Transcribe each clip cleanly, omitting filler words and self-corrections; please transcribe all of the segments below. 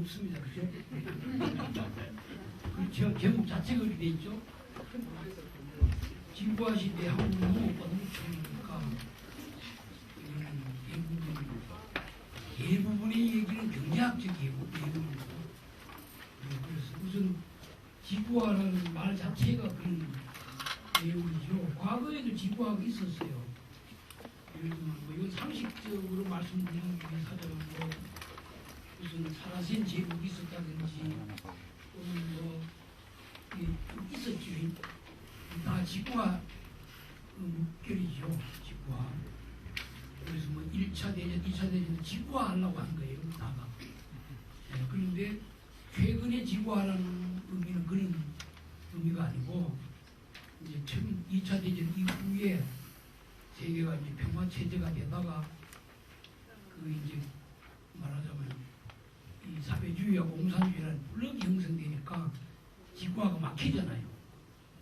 없습니다. 그죠? 그렇죠. 제목 자체가 그렇게 돼 있죠. 지구화 시대 한국 농업과 농촌이니까 대부분의 얘기는 경제학적이에요. 대부분은. 그래서 우선 지구화라는 말 자체가 그런 내용이죠. 과거에도 지구화가 있었어요. 예를 들면 뭐 이건 상식적으로 말씀드리는 게 사자면 뭐 무슨 사라센 제국이 있었다든지 또는 뭐 있었죠. 다 지구화 물결이죠. 지구화. 그래서 뭐 1차 대전, 2차 대전 지구화 하려고 한 거예요. 다가. 네, 그런데 최근에 지구화라는 의미는 그런 의미가 아니고 이제 2차 대전 이후에 세계가 이제 평화 체제가 되다가 그 이제 말하자면 이 사회주의와 공산주의라는 블록이 형성되니까 지구화가 막히잖아요.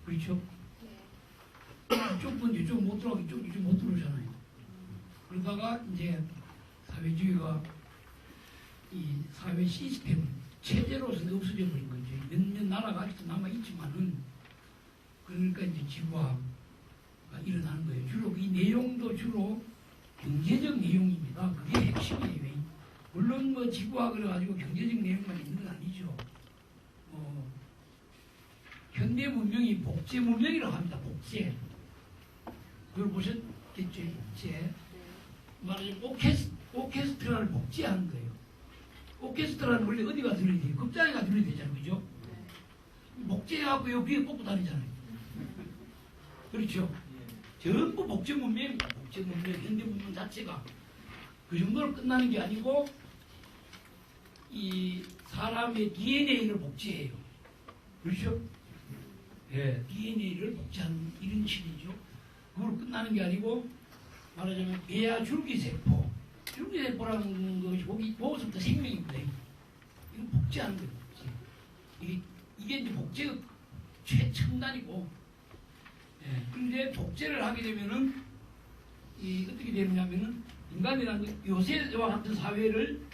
그렇죠? 이쪽 분 이쪽 못 들어가고 이쪽 못 들어오잖아요. 그러다가 이제 사회주의가 이 사회 시스템 체제로서는 없어져 버린 거죠. 몇몇 나라가 아직도 남아 있지만은 그러니까 이제 지구화가 일어나는 거예요. 주로 이 내용도 주로 경제적 내용입니다. 그게 핵심이에요. 물론 뭐 지구화 그래가지고 경제적 내용만 있는 건 아니죠. 현대 문명이 복제 문명이라고 합니다. 복제. 그걸 보셨겠죠? 복제. 말하자면 오케스트라를 복제하는 거예요. 오케스트라는 원래 어디가 들어야 돼요? 극장에가 들어야 되잖아요. 그죠? 복제하고 여기에 꽂고 다니잖아요. 그렇죠? 전부 복제 문명입니다. 복제 문명, 현대 문명 자체가. 그 정도로 끝나는 게 아니고 이 사람의 DNA를 복제해요. 그렇죠? 예, DNA를 복제하는 이런 식이죠. 그걸 끝나는 게 아니고 말하자면 배아 줄기세포. 줄기세포라는 것이 거기서부터 생명입니다. 이건 복제하는 거예요. 복제. 이게 이제 복제가 최첨단이고 예, 그런데 복제를 하게 되면은 어떻게 되느냐면은 인간이라는 요새와 같은 사회를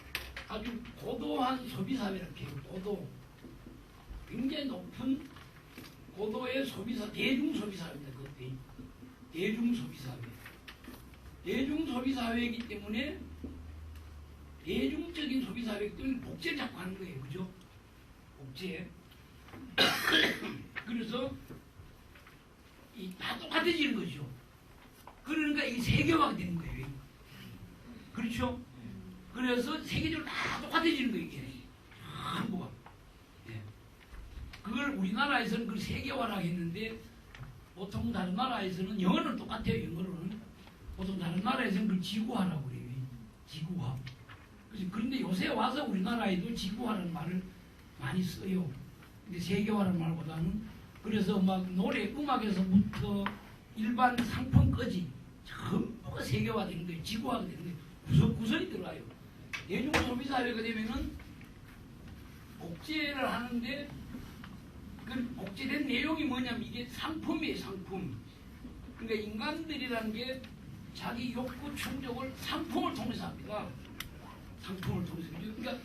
아주 고도한 소비 사회라고 해요. 고도. 굉장히 높은 고도의 소비사, 대중 소비 사회입니다. 그것도 대중 소비 사회. 대중 소비 사회이기 때문에 대중적인 소비 사회이기 때문에 복제를 자꾸 하는 거예요. 그죠? 복제. 그래서 다 똑같아지는 거죠. 그러니까 이 세계화가 되는 거예요. 그렇죠? 그래서 세계적으로 다 똑같아지는 거예요. 이게. 전부가. 네. 그걸 우리나라에서는 그 세계화라고 했는데 보통 다른 나라에서는 영어는 똑같아요. 영어로는. 보통 다른 나라에서는 그걸 지구화라고 그래요. 지구화. 그런데 요새 와서 우리나라에도 지구화라는 말을 많이 써요. 근데 세계화라는 말보다는 그래서 막 노래, 음악에서부터 일반 상품까지 전부가 세계화되는 거예요. 지구화가 되는 거예요. 구석구석이 들어가요. 대중 소비 사회가 되면은 복제를 하는데 그 복제된 내용이 뭐냐면 이게 상품이에요. 상품. 그러니까 인간들이라는 게 자기 욕구 충족을 상품을 통해서 합니다. 상품을 통해서. 그러니까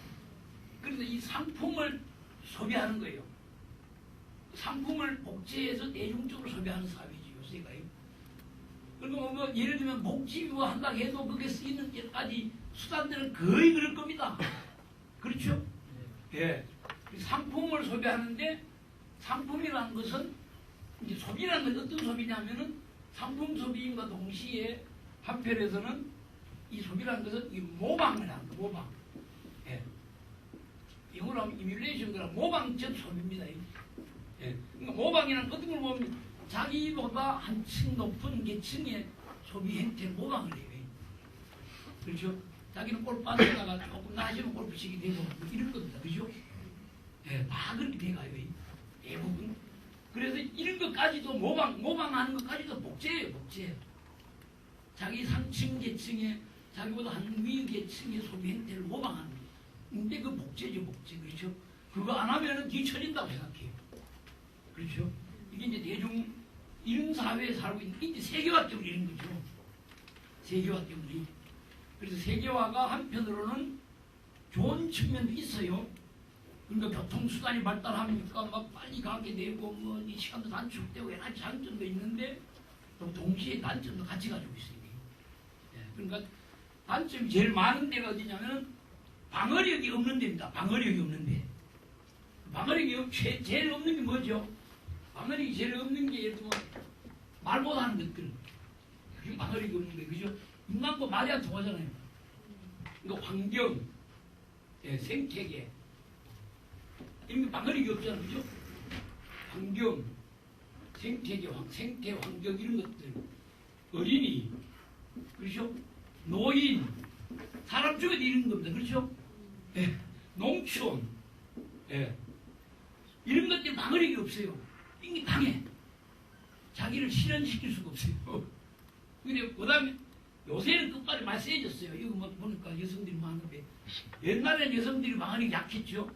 그래서 이 상품을 소비하는 거예요. 상품을 복제해서 대중적으로 소비하는 사회지 요새가요. 그리고 뭐 예를 들면 복지화 한다 해도 그게 쓰이는 여러가지 수단들은 거의 그럴 겁니다. 그렇죠? 예. 상품을 소비하는데 상품이라는 것은 이제 소비라는 건 어떤 소비냐면은 상품 소비인과 동시에 한편에서는 이 소비라는 것은 이 모방을 하는 거, 모방. 예. 영어로 하면 이뮬레이션 그라 모방적 소비입니다. 예. 그러니까 모방이라는 어떤 걸 보면 자기보다 한층 높은 계층의 소비 행태를 모방을 해요. 그렇죠? 자기는 골프 빠져다가 조금 나아지면 골프 치게 되고 뭐 이런 겁니다. 그죠? 예, 다 그렇게 돼가요. 대부분. 그래서 이런 것까지도 모방하는 것까지도 복제예요. 복제. 자기 상층 계층의 자기보다 한 위 계층의 소비 행태를 모방하는 거예요. 근데 그 복제죠. 복제. 그렇죠? 그거 안 하면은 뒤처진다고 생각해요. 그렇죠? 이게 이제 대중 이런 사회에 살고 있는 이제 세계화 때문에 이런 거죠. 세계화 때문에. 그래서 세계화가 한편으로는 좋은 측면도 있어요. 그러니까 교통수단이 발달하니까 막 빨리 가게 되고 뭐 이 시간도 단축되고 여러 가지 장점도 있는데 또 동시에 단점도 같이 가지고 있어요. 예, 그러니까 단점이 제일 많은 데가 어디냐면 방어력이 없는 데입니다. 방어력이 없는 데. 방어력이 제일 없는 게 뭐죠? 방어력이 제일 없는 게 예를 들면 말 못하는 것들. 그게 방어력이 없는 게 그죠? 인간과 말이 안 통하잖아요. 그러니까 환경, 예, 생태계 이런 게 방어력이 없잖아요. 그죠? 환경, 생태 환경 이런 것들 어린이 그렇죠? 노인 사람 죽여도 이런 겁니다. 그렇죠? 예. 농촌 예. 이런 것들 방어력이 없어요. 이게 당해. 자기를 실현시킬 수가 없어요. 근데 그 다음에 요새는 끝발이 많이 세졌어요. 이거 뭐 보니까 여성들이 많은데 옛날에는 여성들이 방어력이 약했죠.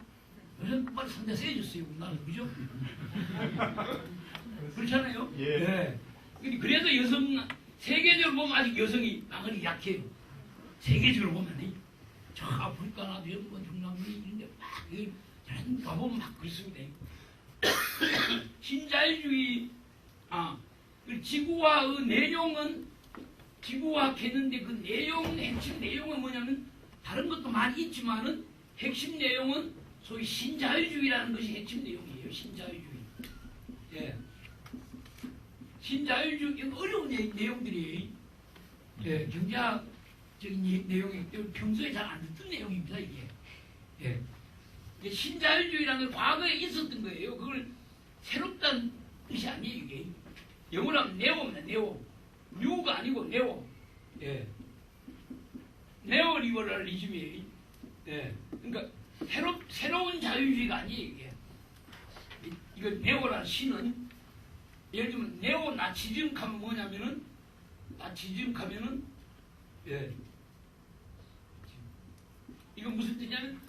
요새는 끝발이 상당히 세졌어요. 우리나라는 그죠? 그렇잖아요. 예. 예. 근데 그래도 여성 세계적으로 보면 아직 여성이 방어력이 약해요. 세계적으로 보면 저 아프리카나 일본 중남미 이런데 막 저런 가보면 막 그렇습니다. 신자유주의 그 지구화의 내용은 지구화했는데 그 내용 핵심 내용은 뭐냐면 다른 것도 많이 있지만은 핵심 내용은 소위 신자유주의라는 것이 핵심 내용이에요. 신자유주의. 예. 신자유주의 어려운 내용들이 예, 경제학적인 내용이 평소에 잘 안 듣던 내용입니다. 이게. 예. 신자유주의라는 건 과거에 있었던 거예요. 그걸 새롭다는 뜻이 아니에요. 이게 영어로 하면 네오입니다. 네오. 뉴가 아니고 네오. 예. 네오리버럴리즘이에요. 예. 그러니까 새로운 자유주의가 아니에요. 이게. 이거 네오라는 신은 예를 들면 네오나치즘 하면 뭐냐면은 나치즘 하면은 예. 이거 무슨 뜻이냐면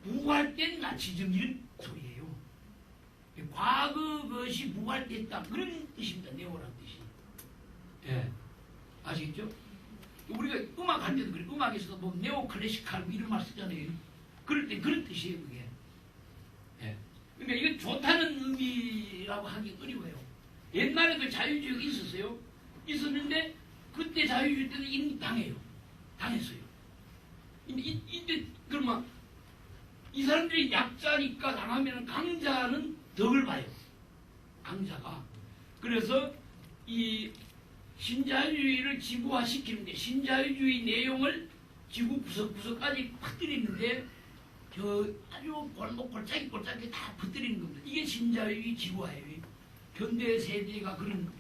부활된 나치즘 이런 소리예요. 과거 것이 부활됐다 그런 뜻입니다. 네오라는 뜻이. 예. 아시겠죠? 우리가 음악 할 때도 그래. 음악에서도 뭐 네오 클래시칼 이런 말 쓰잖아요. 그럴 때 그런 뜻이에요. 그게. 예. 그러니까 이건 좋다는 의미라고 하기 어려워요. 옛날에도 자유주의가 있었어요. 있었는데 그때 자유주의 때는 이미 당했어요. 이때 그러면 이 사람들이 약자니까 당하면 강자는 덕을 봐요. 강자가. 그래서 이 신자유주의를 지구화시키는데 신자유주의 내용을 지구 구석구석까지 퍼뜨리는데 저 아주 골짜기 다 퍼뜨리는 겁니다. 이게 신자유주의 지구화예요. 현대 세대가 그런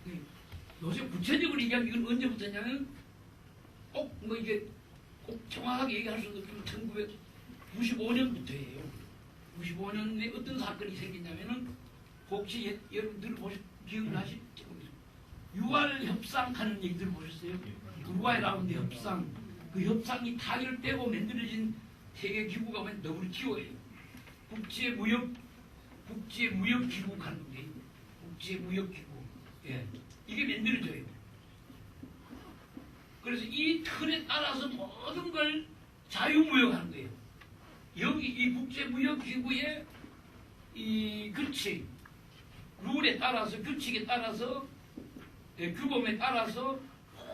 요새 구체적으로 얘기하면 이건 언제부터냐면 꼭 뭐 이게 꼭 정확하게 얘기할 수는 없지만 1995년부터예요. 95년에 어떤 사건이 생겼냐면은 혹시 여러분들 기억나시죠? 유알 협상하는 얘기 들어보셨어요? 우루과이 라운드 협상. 그 협상이 타결되고 만들어진 세계 기구가 뭐냐 WTO예요. 국제무역기구 하는 게 국제무역기구. 예. 이게 만들어져요. 그래서 이 틀에 따라서 모든 걸 자유무역하는 거예요. 여기 이 국제무역기구의 이 규칙, 룰에 따라서 규칙에 따라서 규범에 따라서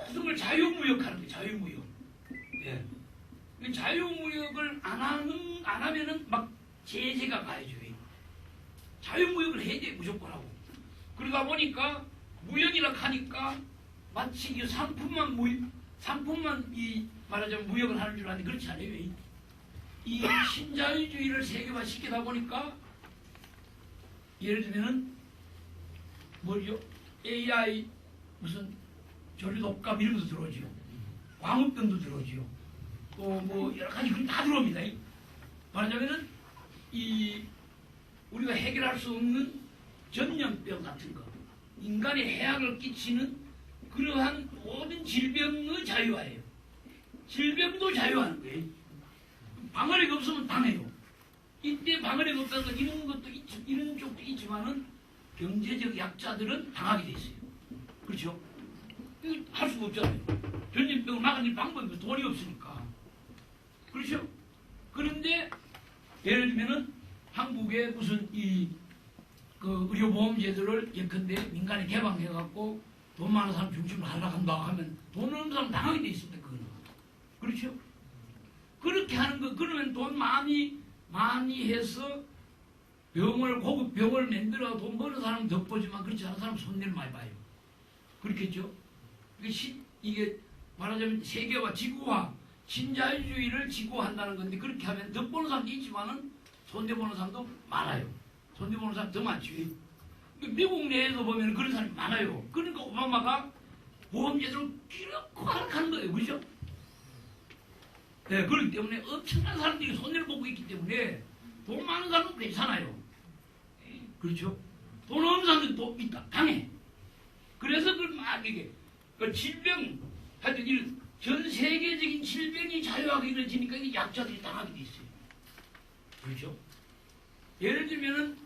모든 걸 자유무역하는 거예요. 자유무역. 예. 자유무역을 안 하면은 막 제재가 가해져요. 자유무역을 해야 돼 무조건 하고. 그러다 보니까 무역이라 하니까 마치 이 상품만 이 말하자면 무역을 하는 줄 아는데 그렇지 않아요. 이 신자유주의를 세계화 시키다 보니까 예를 들면은 뭐죠? AI 무슨 조류독감 이런 것도 들어오죠. 광우병도 들어오죠. 또 뭐 여러 가지 그런 다 들어옵니다. 말하자면은 이 우리가 해결할 수 없는 전염병 같은 거, 인간에 해악을 끼치는 그러한 모든 질병의 자유화예요. 질병도 자유화하는 거예요. 방어력이 없으면 당해요. 이때 방어력이 없다는 건 이런 것도 이런 쪽도 있지만은 경제적 약자들은 당하게 돼 있어요. 그렇죠? 이거 할 수가 없잖아요. 전염병을 막아낼 방법이 돈이 없으니까. 그렇죠? 그런데 예를 들면은 한국에 무슨 그 의료보험 제도를 예컨대 민간에 개방해갖고 돈 많은 사람 중심으로 하려고 한다 하면 돈 없는 사람 당하게 돼 있습니다. 그거는. 그렇죠? 그렇게 하는 거, 그러면 돈 많이 해서 고급 병을 만들어 돈 버는 사람은 덕보지만 그렇지 않은 사람은 손해를 많이 봐요. 그렇겠죠? 이게 말하자면 세계화, 지구화, 신자유주의를 지구화한다는 건데 그렇게 하면 덕보는 사람도 있지만은 손해보는 사람도 많아요. 손해보는 사람 더 많죠. 미국 내에서 보면 그런 사람이 많아요. 그러니까 오바마가 보험제도를 기렇고 하락하는 거예요. 그죠? 네, 그렇기 때문에 엄청난 사람들이 손해를 보고 있기 때문에 돈 많은 사람은 괜찮아요. 그렇죠? 돈 없는 사람들은 또 있다. 강해. 그래서 막 이게 질병, 하여튼 전 세계적인 질병이 자유하게 이루어지니까 이게 약자들이 당하게 돼 있어요. 그렇죠? 예를 들면은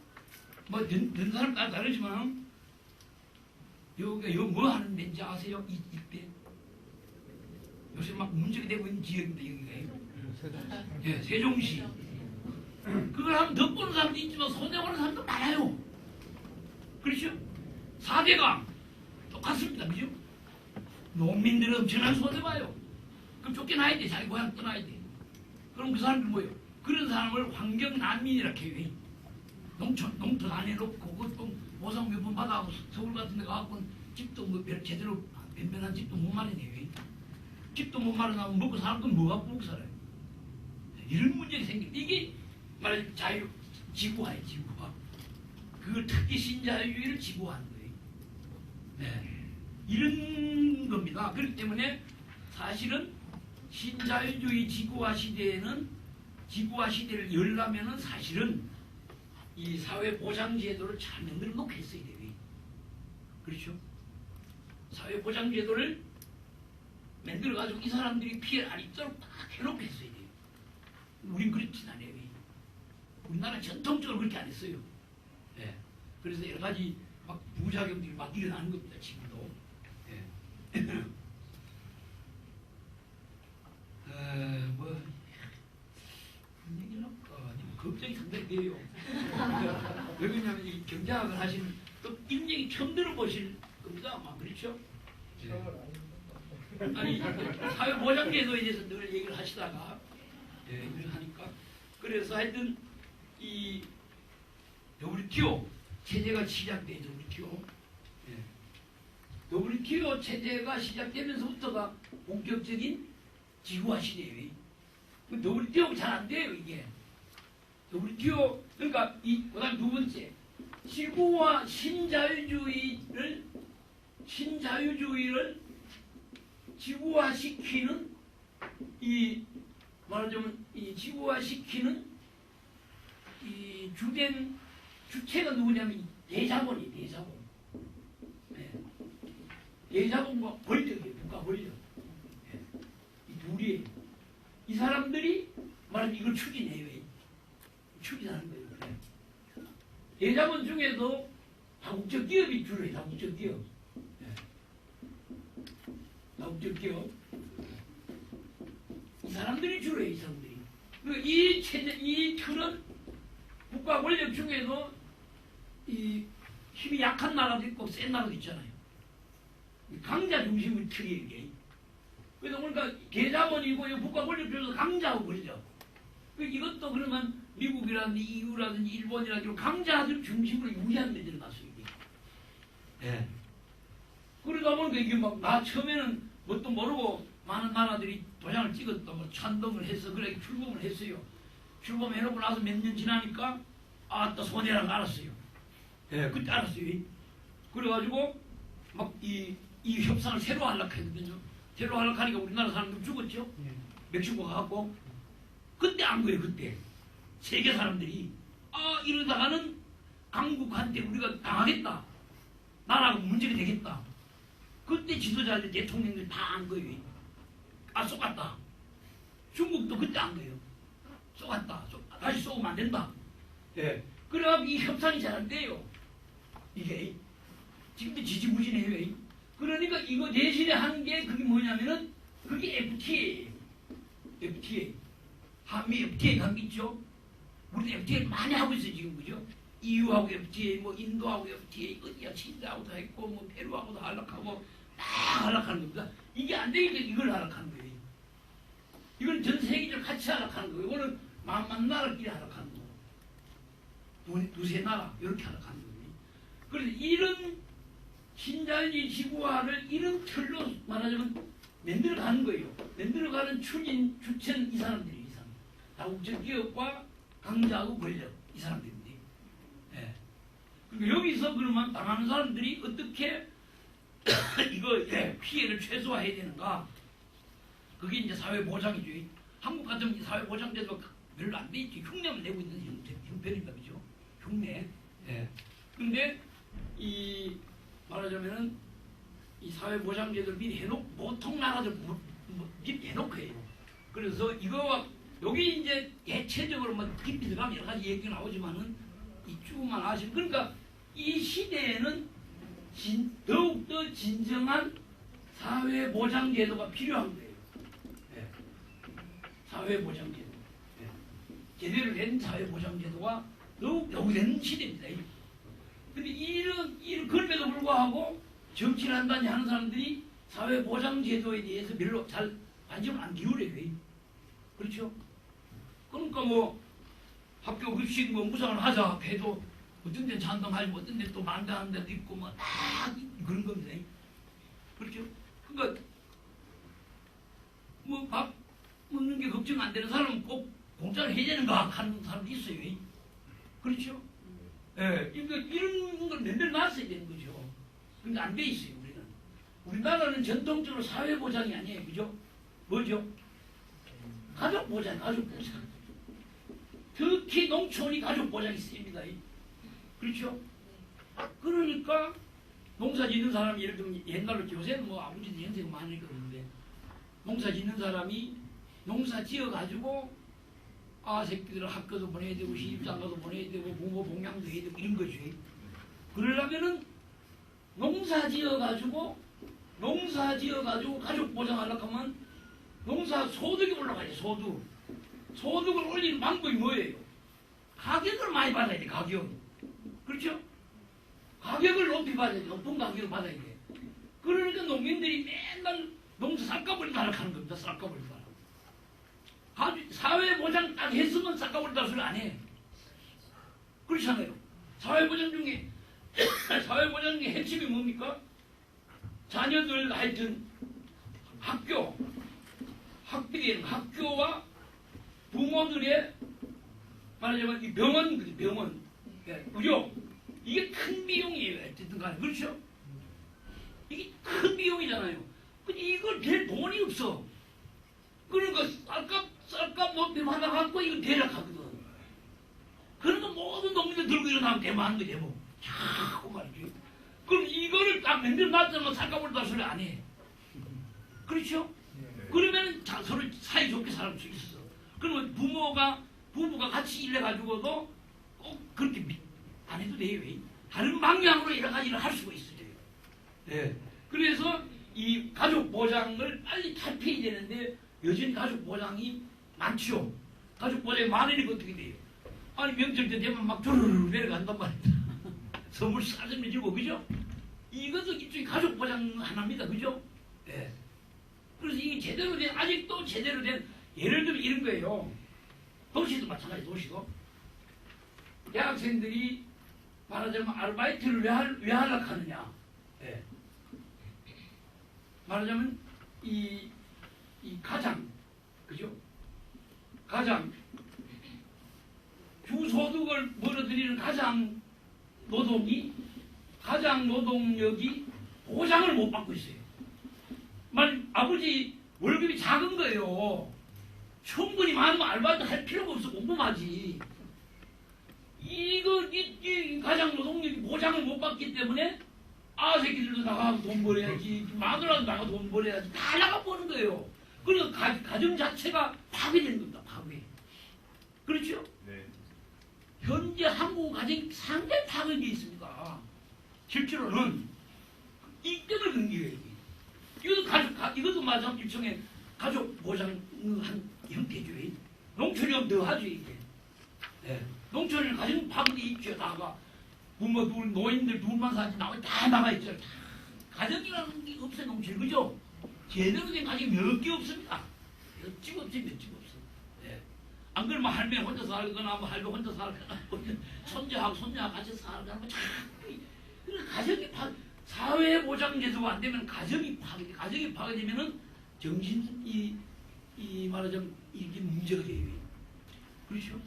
뭐 든 사람 따라 다르지만 여기가 뭐 하는 데인지 아세요? 이때 요새 막 문제가 되고 있는 지역인데 여기가 예, 세종시 그걸 하면 덕보는 사람도 있지만 손해보는 사람도 많아요. 그렇죠? 4대강 똑같습니다. 그죠? 농민들은 엄청난 손해봐요. 그럼 쫓겨나야 돼. 자기 고향 떠나야 돼. 그럼 그 사람들 뭐예요? 그런 사람을 환경난민이라고 해요. 농토 안 해놓고 그것도 보상 몇 번 받아가고 서울 같은 데 가갖고 집도 뭐 제대로 변변한 집도 못 마련해요. 집도 못 마련하면 먹고 사람도 뭐 갖고 먹고 살아요. 이런 문제가 생깁니다. 이게 말하자면 자유, 지구화예요. 지구화. 그걸 특히 신자유주의를 지구화하는 거예요. 네. 이런 겁니다. 그렇기 때문에 사실은 신자유주의 지구화 시대에는 지구화 시대를 열려면은 사실은 이 사회보장제도를 잘 만들어 놓고 했어야 돼요. 그렇죠? 사회보장제도를 만들어가지고 이 사람들이 피해를 안 입도록 딱 해놓고 했어야 돼요. 우린 그렇진 않아요. 우리나라 전통적으로 그렇게 안 했어요. 네. 그래서 여러 가지 막 부작용들이 막 일어나는 겁니다. 지금도. 네. 뭐 얘기를 할까? 걱정이 상당히 돼요. 왜 그러냐면 이 경제학을 하시는 또 인생이 처음 들어보실 겁니다. 아마 그렇죠? 네. 아니 사회보장제도에 대해서 늘 얘기를 하시다가 늘 하니까 그래서 하여튼 이 WTO 체제가 시작되죠. WTO 체제가 시작되면서부터가 본격적인 지구화 시대예요. WTO가 잘 안 돼요. 이게 WTO 그러니까 그다음 두 번째 지구화 신자유주의를 지구화시키는 말하자면 이 지구화시키는 이 주체가 누구냐면 대자본이 대자본. 네. 대자본과 권력이에요. 국가 권력. 네. 이 둘이에요. 이 사람들이 말하면 이걸 추진해요. 추진하는 거예요. 네. 대자본 중에도 다국적 기업이 주로 해요. 다국적 기업. 네. 다국적 기업. 이 사람들이 주로 해요. 이 사람들이. 그리고 이 체제, 이 틀은 국가 권력 중에도 이 힘이 약한 나라도 있고 센 나라도 있잖아요. 강자 중심의 틀이에요. 이게. 그래서 그러니까 대자본이고 국가 권력 중에서 강자하고 권력. 이것도 그러면 미국이라든지 EU라든지 일본이라든지 강자들 중심으로 유리한 데들이 났어요. 이게. 네. 그러다 보니까 이게 막 나 처음에는 뭣도 모르고 많은 나라들이 도장을 찍었다 뭐 찬동을 해서 그래 출범을 했어요. 출범해놓고 나서 몇 년 지나니까 또 손해라는 거 알았어요. 예, 그때 알았어요. 그래가지고 막 이 협상을 새로 하려고 했거든요. 새로 하려고 하니까 우리나라 사람들 죽었죠. 멕시코 가갖고 그때 안 거예요. 그때 세계 사람들이 이러다가는 강국한테 우리가 당하겠다. 나라가 문제가 되겠다. 그때 지도자들 대통령들 다 안 거예요. 쏘갔다. 중국도 그때 안 거예요. 쏘갔다. 다시 쏘면 안 된다. 예. 그래가지고 이 협상이 잘 안 돼요. 이게 지금도 지지부진해요. 그러니까 이거 대신에 하는 게 그게 뭐냐면은 그게 FTA예요. FTA. 한미 FTA 관계 있죠. 우리 FTA 많이 하고 있어요 지금 그죠? EU하고 FTA, 뭐 인도하고 FTA, 어디야 칠레하고도 했고 뭐 페루하고도 하락하고 다 하락하는 겁니다. 이게 안 되니까 이걸 하락하는 거예요. 이건 전 세계적으로 같이 하락하는 거예요. 이거는 만만 나라끼리 하락하는 거고 두세 나라 이렇게 하락하는 거예요. 그래서 이런 신자유주의 지구화를 이런 틀로 말하자면 만들어가는 거예요. 만들어가는 주체는 이 사람들이 이 사람. 다국적 기업과 강자하고 권력 이 사람들인데. 예. 그러니까 여기서 그러면 당하는 사람들이 어떻게 이거 피해를 최소화해야 되는가? 그게 이제 사회보장이죠. 한국 같으면 사회보장제도 별로 안 돼 있지. 흉내만 내고 있는 형편입니다, 그죠? 흉내. 예. 근데 이 말하자면은 이 사회보장제도를 미리 해놓고 보통 나라들 미리 해놓고 해요. 그래서 이거와 여기 이제 대체적으로 뭐 깊이 들어가면 여러 가지 얘기가 나오지만은 이쪽만 아시면 그러니까 이 시대에는 더욱더 진정한 사회보장제도가 필요한 거예요. 네. 사회보장제도. 네. 제대로 된 사회보장제도가 더욱 요구되는 시대입니다. 근데 이런 그럼에도 불구하고 정치를 한다니 하는 사람들이 사회보장제도에 대해서 별로 잘 관심을 안 기울여요. 그렇죠? 그러니까 뭐 학교 급식 뭐 무상을 하자 해도 어떤 데는 찬성하고 어떤 데는 또 반대하는 데도 있고 뭐 다 그런 겁니다. 그렇죠? 그러니까 뭐 밥 먹는 게 걱정 안 되는 사람은 꼭 공짜로 해야 되는가 하는 사람도 있어요. 그렇죠? 예, 그러니까 이런 걸 만들어놨어야 되는 거죠. 근데 안 돼 있어요, 우리는. 우리나라는 전통적으로 사회보장이 아니에요. 그죠? 뭐죠? 가족보장, 가족보장. 특히 농촌이 가족보장이 셉니다. 그렇죠? 그러니까 농사 짓는 사람이 예를 들면 옛날로 요새는 뭐 아버지도 연세가 많으니까 그런데 농사 짓는 사람이 농사 지어가지고 새끼들을 학교도 보내야 되고 시집장가도 보내야 되고 부모 봉양도 해야 되고 이런 거죠. 그러려면은 농사 지어가지고 가족 보장하려고 하면 농사 소득이 올라가요. 소득을 올리는 방법이 뭐예요? 가격을 많이 받아야 돼. 가격. 그렇죠? 가격을 높이 받아야 돼. 높은 가격을 받아야 돼. 그러니까 농민들이 맨날 농사 쌀값을 타락하는 겁니다. 쌀값을 타락. 사회보장 딱 했으면 쌀값을 타락을 안 해. 그렇잖아요. 사회보장 중에 핵심이 뭡니까? 자녀들 하여튼 학교와 부모들의 말하자면 이 병원, 의료 이게 큰 비용이에요. 어쨌든 간에 그렇죠? 이게 큰 비용이잖아요. 근데 이걸 댈 돈이 없어. 그러니까 쌀값 높이 받아갖고 이거 대략하거든. 그러니까 모든 농민들 들고 일어나면 대만한 거 대모. 자꾸 말이지. 그럼 이거를 딱 만들어놨자면 쌀값을 다 소리 안 해. 그렇죠? 그러면 서로 사이좋게 살 수 있어. 그러면 부부가 같이 일해가지고도 꼭 그렇게 안 해도 돼요. 다른 방향으로 여러 가지를 할 수가 있어요. 네. 그래서 이 가족 보장을 빨리 탈피해야 되는데 여전히 가족 보장이 많죠. 가족 보장이 많으니까 어떻게 돼요? 아니 명절 때 되면 막 조르르 내려간단 말입니다. 선물 싸증을 주고 그죠? 이것도 일종의 가족 보장 하나입니다. 그죠? 네. 그래서 이게 아직도 제대로 된 예를 들면 이런 거예요. 도시도 마찬가지 도시도 대학생들이 말하자면 아르바이트를 왜 하려고 하느냐. 네. 말하자면 이 가장 그죠? 가장 주소득을 벌어들이는 가장 노동력이 보장을 못 받고 있어요. 아버지 월급이 작은 거예요. 충분히 많으면 알바도 할 필요가 없어. 공부하지. 이 가장 노동력이 보장을 못 받기 때문에 새끼들도 나가서 돈 벌어야지. 마누라도 나가서 돈 벌어야지. 다 나가보는 거예요. 그래서 가정 자체가 파괴되는 겁니다. 파괴. 그렇죠? 네. 현재 한국 가정이 상당히 파괴되어 있습니다. 실제로는 이 때문에 그런 거예요. 이것도 마찬가지로 일종의 가족 보장 한 형태죠. 농촌이 더 하죠, 이게. 예. 농촌에는 가정 파괴돼 있죠. 다가 부모 둘, 노인들 둘만 사지 나머지 다 나가 있죠. 다 가정이라는 게 없어요. 농촌에. 그죠? 제대로 된 가정이 몇 개 없습니다. 몇 집 없지, 몇 집 없어. 예. 안 그러면 할매 혼자 살거나 뭐 할배 혼자 살거나 손자하고 손자하고 같이 살거나 뭐 참 가정이 사회보장제도가 안 되면 가정이 파괴돼. 가정이 파괴되면은 정신이 말하자면 이게 문제가 돼요. 그렇죠?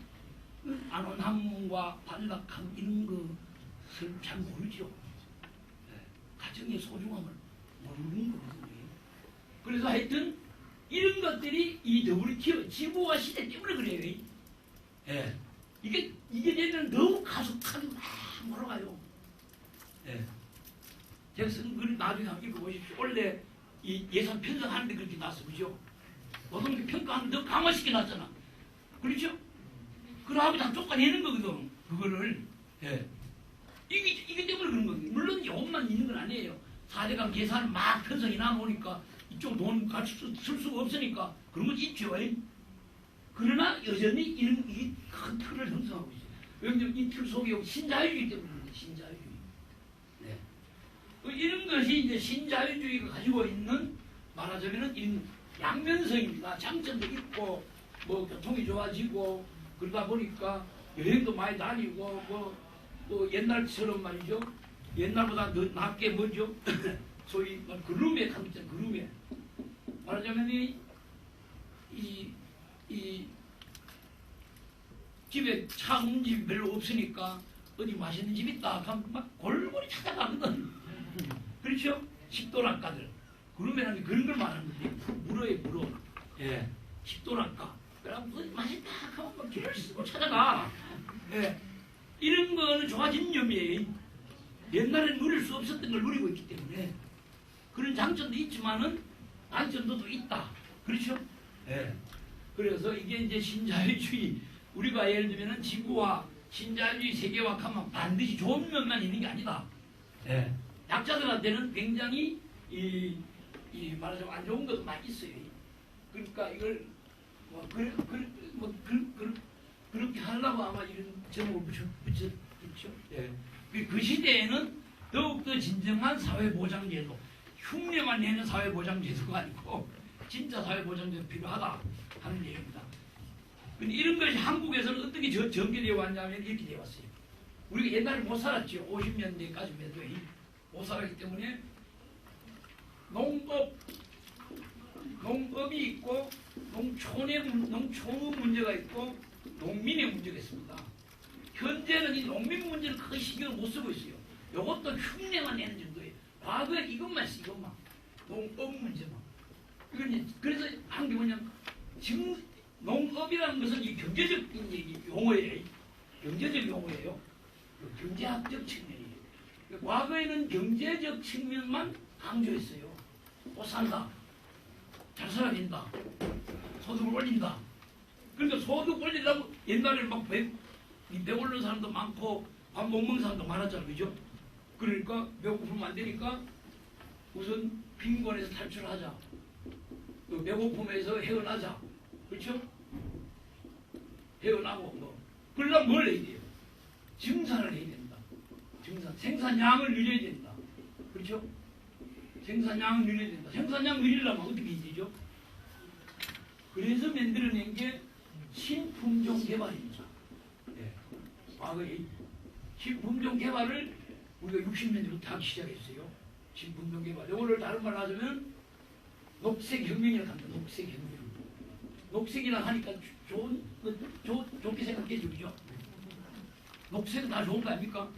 안온함과 반락함 이런 것을 잘 모르죠. 네. 가정의 소중함을 모르는 거거든요. 그래서 하여튼 이런 것들이 이 WTO 지구화 시대 때문에 그래요. 예. 이게 되면 더욱 가속하게 막 몰아가요. 예. 제가 쓴 글 나중에 한번 읽어보십시오. 원래 이 예산 편성하는데 그렇게 났어. 그죠? 노동력 평가하는데 더 강화시켜 놨잖아. 그렇죠? 그러하고 다 쫓아내는 거거든. 그거를. 예. 이게 때문에 그런 거거든요. 물론 요것만 있는 건 아니에요. 4대강 예산을 막 편성해 놔놓으니까 이쪽 돈 같이 쓸 수가 없으니까 그런 건 있죠. 그러나 여전히 이 큰 틀을 형성하고 있어요. 왜냐면 이 틀 속에 신자유주의 때문에 그런 거예요. 신자유주의. 네. 이런 것이 이제 신자유주의가 가지고 있는 말하자면은 이런 양면성입니다. 장점도 있고 뭐 교통이 좋아지고 그러다 보니까 여행도 많이 다니고 뭐 또 옛날처럼 말이죠. 옛날보다 더 낫게 뭐죠? 소위 그루메 감자 그루메 말하자면 이 집에 차 없는 집이 별로 없으니까 어디 맛있는 집 있다 하면 막 골고루 찾아가거든. 그렇죠? 식도락가들 그루메라는 게 그런 걸 말하는 건데 물어요 물어. 예, 식도락가. 그럼 맛있다 하면 막 길을 쓰고 찾아가. 예. 이런 거는 좋아진 점이에요. 옛날에 누릴 수 없었던 걸 누리고 있기 때문에 그런 장점도 있지만은 단점도 있다. 그렇죠? 예. 그래서 이게 이제 신자유주의 우리가 예를 들면은 지구와 신자유주의 세계화하면 반드시 좋은 면만 있는 게 아니다. 예. 약자들한테는 굉장히 말하자면 안 좋은 것도 많이 있어요. 그러니까 이걸 그렇게 하려고 아마 이런 제목을 붙였겠죠. 예. 그 시대에는 더욱더 진정한 사회보장제도, 흉내만 내는 사회보장제도가 아니고 진짜 사회보장제도 필요하다 하는 얘기입니다. 근데 이런 것이 한국에서는 어떻게 전개되어 왔냐면 이렇게 되어 왔어요. 우리가 옛날에 못 살았죠. 50년대까지 매도에 못 살았기 때문에 농업이 있고 농촌의 문제가 있고 농민의 문제가 있습니다. 현재는 이 농민 문제는 크게 신경을 못 쓰고 있어요. 이것도 흉내만 내는 정도예요. 과거에 이것만 있어, 이것만. 농업 문제만. 그래서 한 게 뭐냐면 지금 농업이라는 것은 이 경제적 용어예요. 경제적 용어예요. 경제학적 측면이에요. 과거에는 경제적 측면만 강조했어요. 못 산다. 잘 살아야 된다. 소득을 올린다. 그러니까 소득 올리려고 옛날에는 막 배고른 사람도 많고 밥 못 먹는 사람도 많았잖아요. 그죠? 그러니까 배고프면 안 되니까 우선 빈곤에서 탈출하자. 또 배고픔에서 헤어나자. 그렇죠? 헤어나고 뭐. 그러려면 뭘 해야 돼요? 증산을 해야 된다. 증산. 생산량을 늘려야 된다. 그렇죠? 생산량을 늘려야 된다. 생산량 늘리려면 어떻게 해야 되죠? 그래서 만들어낸 게 신품종 개발입니다. 네. 과거에 신품종 개발을 우리가 60년대부터 하기 시작했어요. 신품종 개발. 이거를 다른 말로 하자면 녹색혁명이라고 합니다. 녹색혁명. 녹색이라 하니까 좋게 생각해죠. 그죠? 녹색은 다 좋은 거 아닙니까?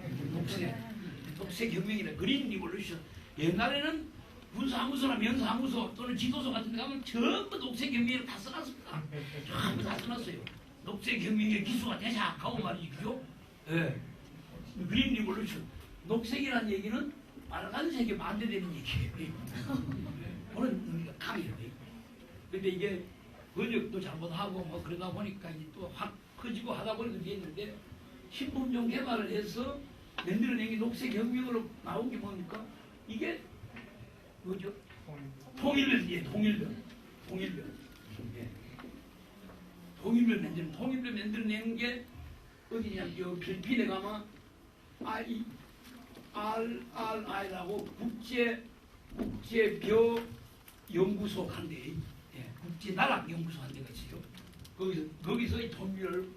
녹색혁명이라 그린 리볼루션. 옛날에는 군사무소나 면사무소 또는 지도소 같은 데 가면 전부 녹색혁명을 다 써놨습니다. 전부 다 써놨어요. 녹색혁명의 기수가 대작하고 말이죠. 예. 그린 리볼루션. 녹색이라는 얘기는 빨간색에 반대되는 얘기예요. 그런 의미가 강해요. 근데 이게 번역도 잘못하고 뭐 그러다 보니까 이제 또 확 커지고 하다 보니까 됐는데 신품종 개발을 해서 만들어낸 게 녹색혁명으로 나온 게 뭡니까? 이게 뭐죠? 통일별. 예, 통일별. 통일별. 예. 통일별 만들어낸 게 어디냐, 저 필리핀에 가면 RRI라고 국제벼 연구소 한대, 예, 국제 나락 연구소 한 데가 있어요. 거기서 이 돈비를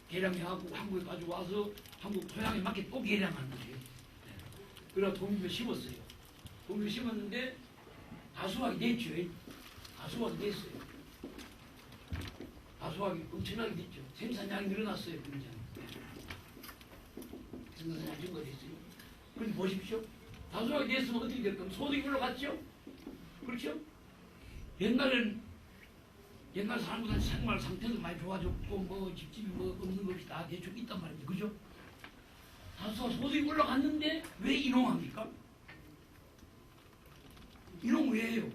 개량해갖고 한국에 가져와서 한국 토양에 맞게 또 개량하는 거예요. 예. 그래서 돈비를 심었어요. 돈비를 심었는데 다수확이 됐죠. 다수확이 됐어요. 다수확이 엄청나게 됐죠. 생산량이 늘어났어요. 굉장히. 생산량이 증가됐어요. 그런데 보십시오. 다수확이 됐으면 어떻게 될 겁니까? 소득이 올라갔죠? 그렇죠? 옛날 사람보다 생활 상태도 많이 좋아졌고, 뭐, 집집이 뭐, 없는 것이 다 대충 있단 말이죠. 그죠? 다수가 소득이 올라갔는데, 왜 인홍합니까? 인홍 왜 해요?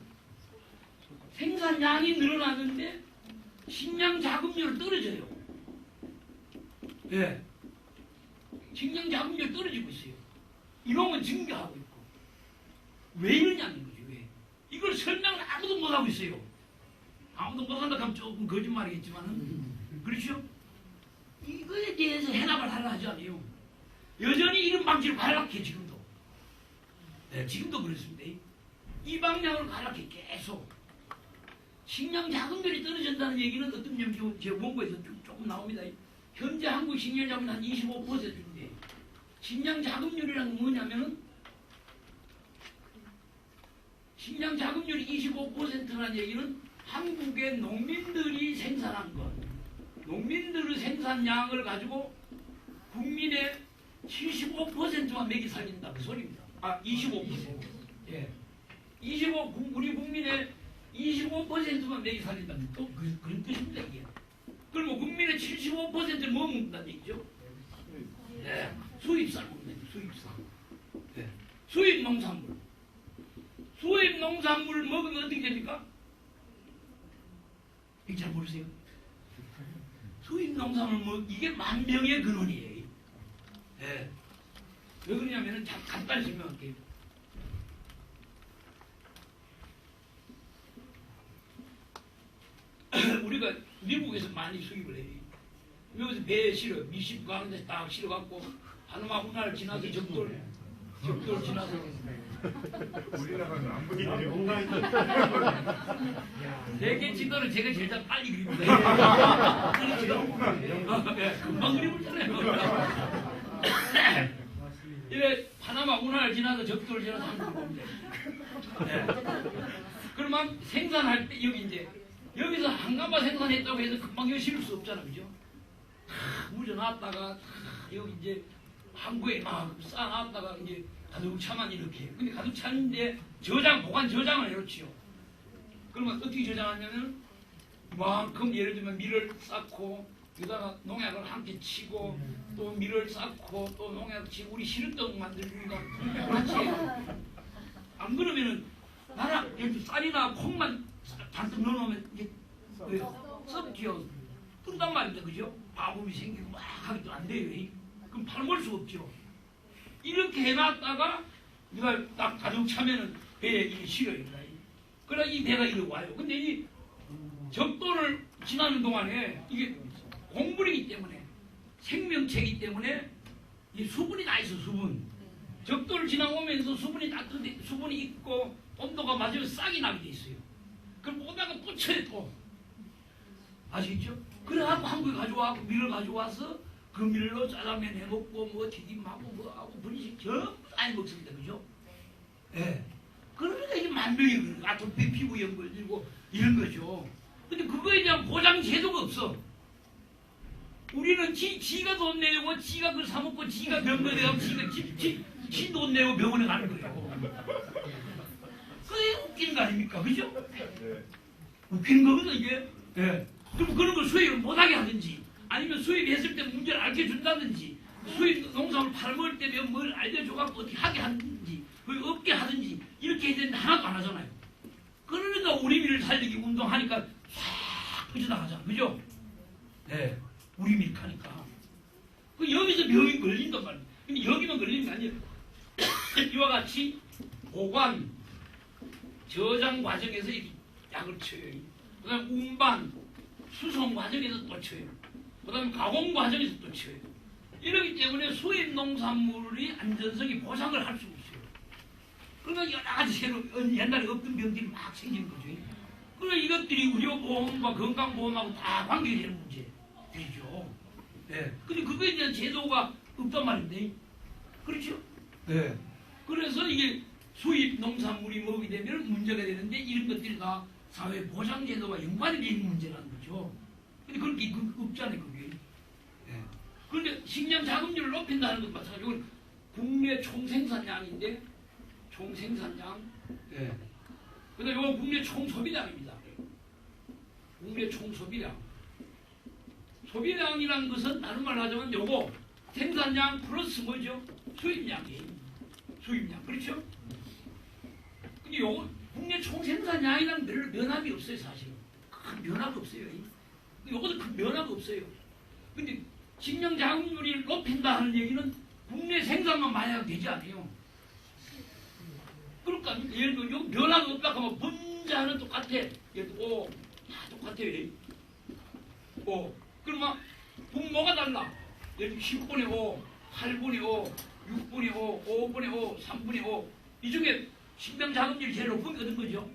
생산량이 늘어나는데, 식량 자금률이 떨어져요. 예. 식량 자금률이 떨어지고 있어요. 인홍은 증가하고 있고. 왜 이러냐는 거죠, 왜? 이걸 설명을 아무도 못하고 있어요. 아무도 못한다 하면 조금 거짓말이겠지만은, 그렇죠? 이거에 대해서 해답을 하려 하지 않아요. 여전히 이런 방식으로 가락해, 지금도. 네, 지금도 그렇습니다. 이 방향으로 가락해, 계속. 식량 자금률이 떨어진다는 얘기는 어떤 점이죠? 제 원고에서 조금 나옵니다. 현재 한국 식량 자금률 한 25%인데, 식량 자금률이란 게 뭐냐면은, 식량 자금률이 25%라는 얘기는 한국의 농민들이 생산한 것, 농민들의 생산량을 가지고 국민의 75%만 먹이 살린다 그 소리입니다. 25%. 예. 우리 국민의 25%만 먹이 살린다. 또 그런 뜻입니다, 이게. 그럼 국민의 75%를 뭐 먹는다는 얘기죠? 예. 수입산 먹는 거죠, 수입산. 예. 수입 농산물. 수입 농산물을 먹으면 어떻게 됩니까? 이게 잘 모르세요? 수입 농산물 이게 만병의 근원이에요. 예. 왜 그러냐면은 간단히 설명할게요. 우리가 미국에서 많이 수입을 해요. 미국에서 배에 실어, 미십 가는 데서 딱 실어갖고 하루만 훗날 지나서 적돌 지나서 우리나라는 안 보이네요. 세계 지도를 제가 제일 잘 빨리 그립니다. 금방 그리잖아요. 이래 파나마 운하를 지나서 적도를 지나서 한국으로 옵니다. 그러면 생산할 때 여기 이제 여기서 한가마 생산했다고 해서 금방 여기 실을 수 없잖아, 그죠? 묻어놨다가 여기 이제 항구에 막 쌓아놨다가 이제 가득 차만 이렇게. 근데 가득 차는데 보관 저장을 해놓지요. 그러면 어떻게 저장하냐면 이만큼 예를 들면 밀을 쌓고 여기다가 농약을 함께 치고 또 밀을 쌓고 또 농약을 치고 우리 시루떡 만들는 거 같이 해요. 안 그러면은 나라 쌀이나 콩만 잔뜩 넣어놓으면 이제 썩지요. 뜬단 말입니다. 그죠? 바보이 생기고 막 하기도 안 돼요. 그럼 팔먹을 수 없죠. 이렇게 해놨다가 누가 딱 가득 차면은 배에 이게 실어요. 그러나 이 배가 이리 와요. 근데 이 적도를 지나는 동안에 이게 공물이기 때문에 생명체이기 때문에 이 수분이 나 있어, 수분. 적도를 지나오면서 수분이 있고 온도가 맞으면 싹이 나게 돼 있어요. 그럼 오다가 또 쳐요, 또. 아시겠죠? 그래갖고 한국에 가져와서 밀을 가져와서 그 밀로 짜장면 해먹고 뭐 튀김하고 뭐하고 분식 전부 다 해먹습니다. 그죠? 예. 네. 그러니까 이게 만병이 그런 거. 아토피 피부염 걸리고 이런 거죠. 근데 그거에 대한 보장 제도가 없어. 우리는 지가 돈 내고 지가 그걸 사먹고 지가 병원에 가고 지 돈 내고 병원에 가는 거예요. 그게 웃긴 거 아닙니까? 그죠? 웃긴 거거든 이게. 예. 네. 그럼 그런 걸 수입을 못하게 하든지 아니면 수입했을 때 문제를 알려준다든지 수입 농산물 팔아먹을 때 뭘 알려줘갖고 어떻게 하게 하든지 그게 없게 하든지 이렇게 해야 되는데 하나도 안 하잖아요. 그러니까 우리 밀을 살리기 운동하니까 싹 퍼져나가잖아. 그죠? 네. 우리 밀 하니까. 그 여기서 병이 걸린단 말이에요. 근데 여기만 걸리는 게 아니에요. 이와 같이 보관, 저장 과정에서 이 약을 쳐요. 그 다음에 운반, 수송 과정에서 또 쳐요. 그 다음에 가공 과정에서 또 쳐요. 이러기 때문에 수입 농산물의 안전성이 보장을 할 수가 없어요. 그러니까 여러 가지 새로 옛날에 없던 병들이 막 생기는 거죠. 그러니까 이것들이 의료보험과 건강보험하고 다 관계되는 문제들이죠. 네. 근데 그거에 대한 제도가 없단 말인데, 그렇죠? 네. 그래서 이게 수입 농산물이 먹게 되면 문제가 되는데 이런 것들이 다 사회보장제도와 연관이 되어 있는 문제라는 거죠. 근데 그렇게 없잖아요, 그게. 네. 그런데 식량 자금률을 높인다는 것도 마찬가지고 국내 총생산량인데 총생산량, 네. 근데 이건 국내 총소비량입니다. 국내 총소비량. 소비량이라는 것은 다른 말로 하자면 요거 생산량 플러스 뭐죠? 수입량이에요. 수입량. 그렇죠? 근데 요거 국내 총생산량이랑 별 변함이 없어요, 사실은. 큰 변화가 없어요. 요것도 큰 변화가 없어요. 근데 식량 자금률이 높인다 하는 얘기는 국내 생산만 많이 되지 않아요. 그러니까 예를 들어 변화가 없다 하면 분자는 똑같아. 예를 들어 다 똑같아요. 그러면 분모가 달라. 예를 들어 10분의 5, 8분의 5, 6분의 5, 5분의 5, 3분의 5. 이 중에 식량 자금률이 제일 높은 게 어떤 거죠?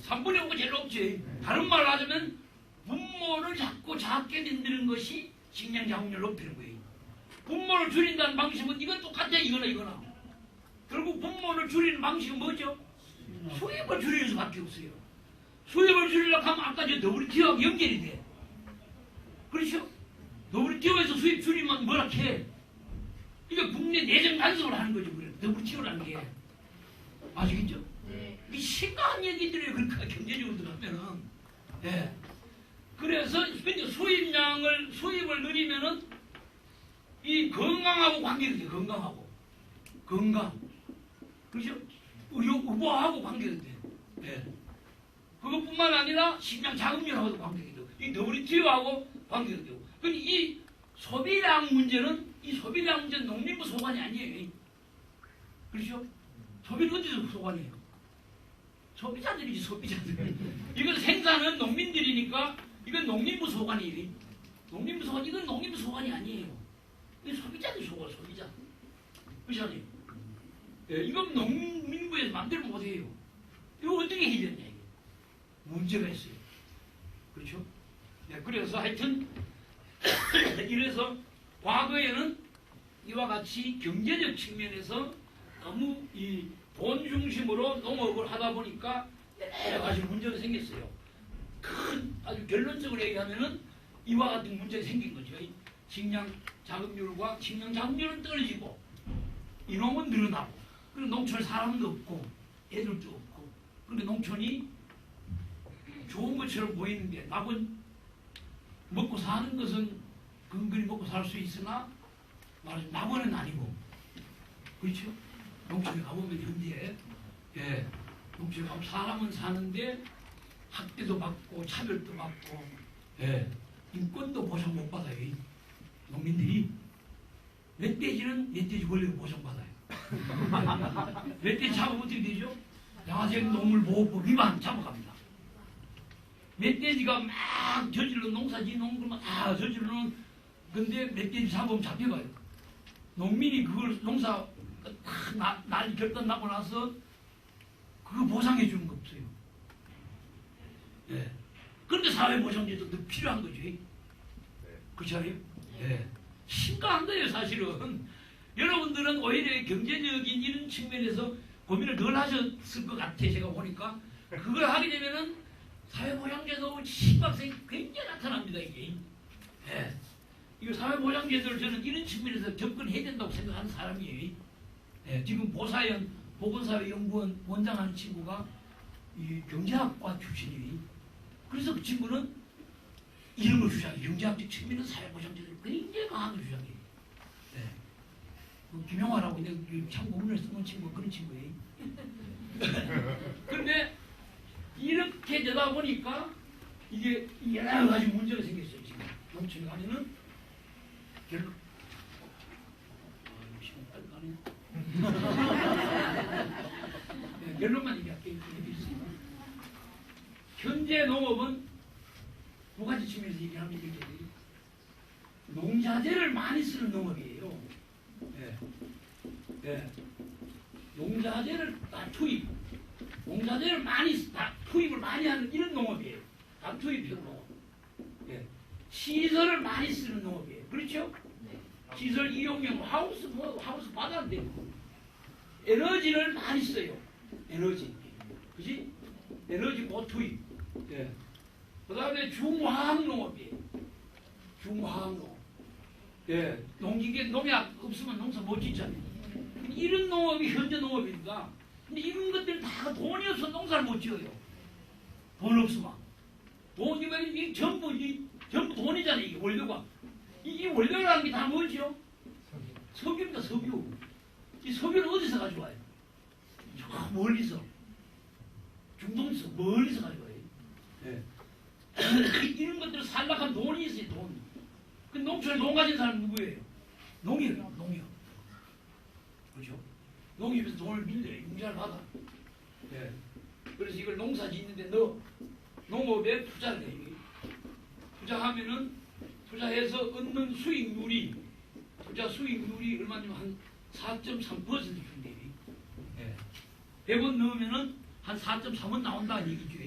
3분의 5가 제일 높지. 다른 말로 하자면 분모를 자꾸 작게 만드는 것이 식량 자금률을 높이는 거예요. 분모를 줄인다는 방식은 이건 똑같아, 이거나. 결국 분모를 줄이는 방식은 뭐죠? 수입을 줄이는 수밖에 없어요. 수입을 줄이려고 하면 아까 저 WTO하고 연결이 돼. 그렇죠? WTO에서 수입 줄이면 뭐라 해? 이게 국내 내정 간섭을 하는 거죠. 그래. WTO라는 게. 아시겠죠? 네. 이게 심각한 얘기들이에요. 그러니까 경제적으로 들어가면은. 예. 그래서 근데 수입을 늘리면은 이 건강하고 관계가 돼요. 건강. 그렇죠? 의료하고 관계가 돼요. 예. 그것뿐만 아니라 식량 자금률하고도 관계가 돼요. 이 WTO하고 관계가 되고. 근데 이 소비량 문제는 농민부 소관이 아니에요. 그렇죠? 소비는 어디서 소관이에요? 소비자들이지, 소비자들. 이건 생산은 농민들이니까 이건 농민부 소관이에요. 농민부 소관, 이건 농민부 소관이 아니에요. 이건 소비자들 소비자. 그렇죠? 예, 이건 농민부에서 마음대로 못해요. 이거 어떻게 해야 되냐, 이게. 문제가 있어요. 그렇죠? 네, 그래서 하여튼, 이래서 과거에는 이와 같이 경제적 측면에서 너무 이 돈 중심으로 농업을 하다 보니까 여러 가지 문제가 생겼어요. 아주 결론적으로 얘기하면은 이와 같은 문제가 생긴 거죠. 식량 자금률은 떨어지고 인원은 늘어나고 그리고 농촌에 사람도 없고 애들도 없고 그런데 농촌이 좋은 것처럼 보이는데 먹고 사는 것은 근근히 먹고 살 수 있으나 말하자면 낙원은 아니고 그렇죠? 농촌에 가보면 현재 농촌에 가면 사람은 사는데 학대도 받고 차별도 받고 인권도 보장 못 받아요. 농민들이 멧돼지는 멧돼지 권리를 보장받아요. 멧돼지 잡으면 어떻게 되죠? 야생동물보호법 위반 잡아갑니다. 멧돼지가 막 저질러 농사 지는 것만 다 저질러는 근데 멧돼지 잡으면 잡혀가요. 농민이 그걸 농사 날 결단 나고 나서 그거 보상해 주는 거 없어요. 그런데 사회보장제도 더 필요한 거죠. 그렇지 않아요? 심각한 거예요, 사실은. 여러분들은 오히려 경제적인 이런 측면에서 고민을 덜 하셨을 것 같아, 제가 보니까. 그걸 하게 되면은 사회보장제도 심각성이 굉장히 나타납니다, 이게. 이거 사회보장제도를 저는 이런 측면에서 접근해야 된다고 생각하는 사람이에요. 지금 보건사회연구원 원장하는 친구가 이 경제학과 출신이에요. 그래서 그 친구는 이런 걸 주장해요. 경제학적 측면은 사회보장제도를 굉장히 강하게 주장해요. 김용화라고 있는 참고문을 쓰는 친구가 그런 친구예요. 그런데 이렇게 되다 보니까 이게 여러 가지 문제가 생겼어요. 지금 농촌에 가면은 결론 시간 빨리 가네. 결론만 얘기할게요. 현재 농업은 두 가지 측면에서 얘기하면 이렇게 돼요. 농자재를 많이 쓰는 농업이에요. 예. 예. 농자재를 다 투입, 농자재를 많이 다 투입을 많이 하는 이런 농업이에요. 다 투입형 농업. 예. 시설을 많이 쓰는 농업이에요. 그렇죠? 시설 이용용 하우스 받았는데 에너지를 많이 써요. 에너지, 그지? 에너지 못 투입. 예. 그다음에 중화학 농업이에요. 중화학 농업. 예. 농약 없으면 농사 못 짓잖아요. 이런 농업이 현재 농업입니다. 근데 이런 것들 다 돈이 없어 농사를 못 지어요. 돈 없으면. 돈이면 이게 전부 돈이잖아요. 이게 원료가. 이 원료라는 게 다 뭐죠? 석유입니다. 석유. 이 석유는 어디서 가져와요? 저 멀리서. 중동에서 멀리서 가져와요. 예. 이런 것들을 살락한 돈이 있어요. 돈. 그 농촌에 돈 가진 사람은 누구예요? 농협이에요. 농협. 그렇죠? 농협에서 돈을 빌려요. 융자를 받아. 예. 그래서 이걸 농사 짓는데 농업에 투자를 해요. 투자하면은 투자해서 얻는 수익률이 투자 수익률이 얼마냐면 한 4.3% 준대요. 예. 100원 넣으면은 한 4.3원 나온다는 얘기죠.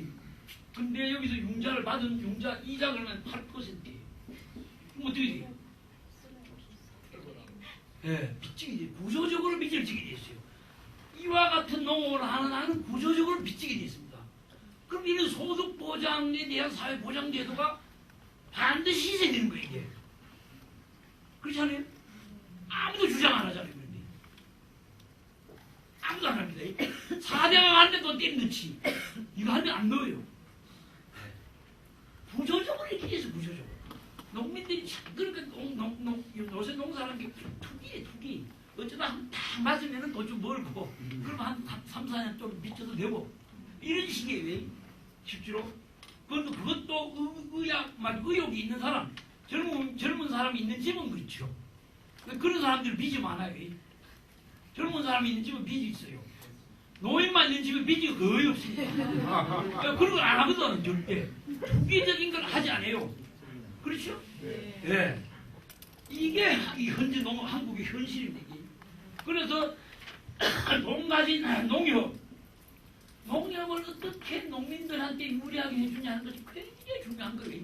근데 여기서 융자를 받은 융자 이자가 얼마나 8%예요. 그럼 어떻게 돼요? 예, 빚지게 돼요. 구조적으로 빚을 지게 됐어요. 이와 같은 농업을 하는 한은 구조적으로 빚지게 됐습니다. 그럼 이런 소득 보장에 대한 사회 보장 제도가 반드시 희생되는 거예요, 이게. 그렇지 않아요? 아무도 주장 안 하잖아요, 그런데. 아무도 안 합니다. 4대강 하는데 돈 때리 넣지. 이거 하는데 안 넣어요. 구조적으로 이렇게 돼서 구조적으로. 농민들이 그러니까 요새 농사하는 게 투기예요, 투기. 어쩌다 딱 맞으면 돈 좀 벌고, 그러면 한 3, 4년 좀 미쳐도 되고. 이런 식이에요, 실제로. 그것도 의욕이 있는 사람, 젊은 사람이 있는 집은 그렇죠. 그런 사람들 빚이 많아요. 젊은 사람이 있는 집은 빚이 있어요. 노인만 있는 집은 빚이 거의 없습니다. 그런 걸 안 하거든, 절대. 투기적인 걸 하지 않아요. 그렇죠? 네. 이게 현재 한국의 현실입니다. 그래서 돈 가진 농협을 어떻게 농민들한테 유리하게 해주냐는 것이 굉장히 중요한 거예요.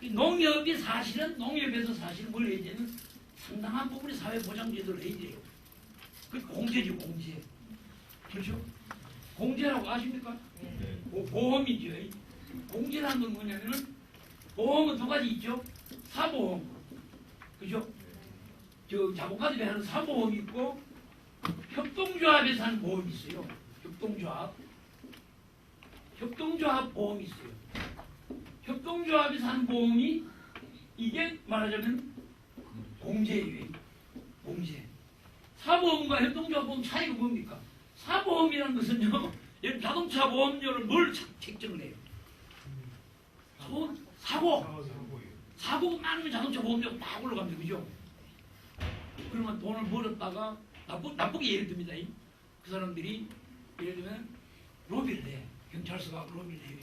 농협에서 사실은 뭘 해야 되는 상당한 부분이 사회보장제도를 해야 돼요. 그게 공제죠, 공제. 그렇죠? 공제라고 아십니까? 보험이죠. 공제라는 건 뭐냐면은 보험은 두 가지 있죠. 사보험, 그죠? 저 자본가들이 하는 사보험이 있고 협동조합에서 하는 보험이 있어요. 협동조합 보험이 있어요. 협동조합에서 하는 보험이 이게 말하자면 공제예요. 공제. 사보험과 협동조합 보험 차이가 뭡니까? 사보험이라는 것은요, 자동차 보험료를 뭘 책정을 해요? 사고 많으면 자동차 보험료가 막 올라갑니다. 그죠? 그러면 돈을 벌었다가 나쁘게 예를 듭니다. 그 사람들이 예를 들면 로비를 해. 경찰서가 로비를 해요.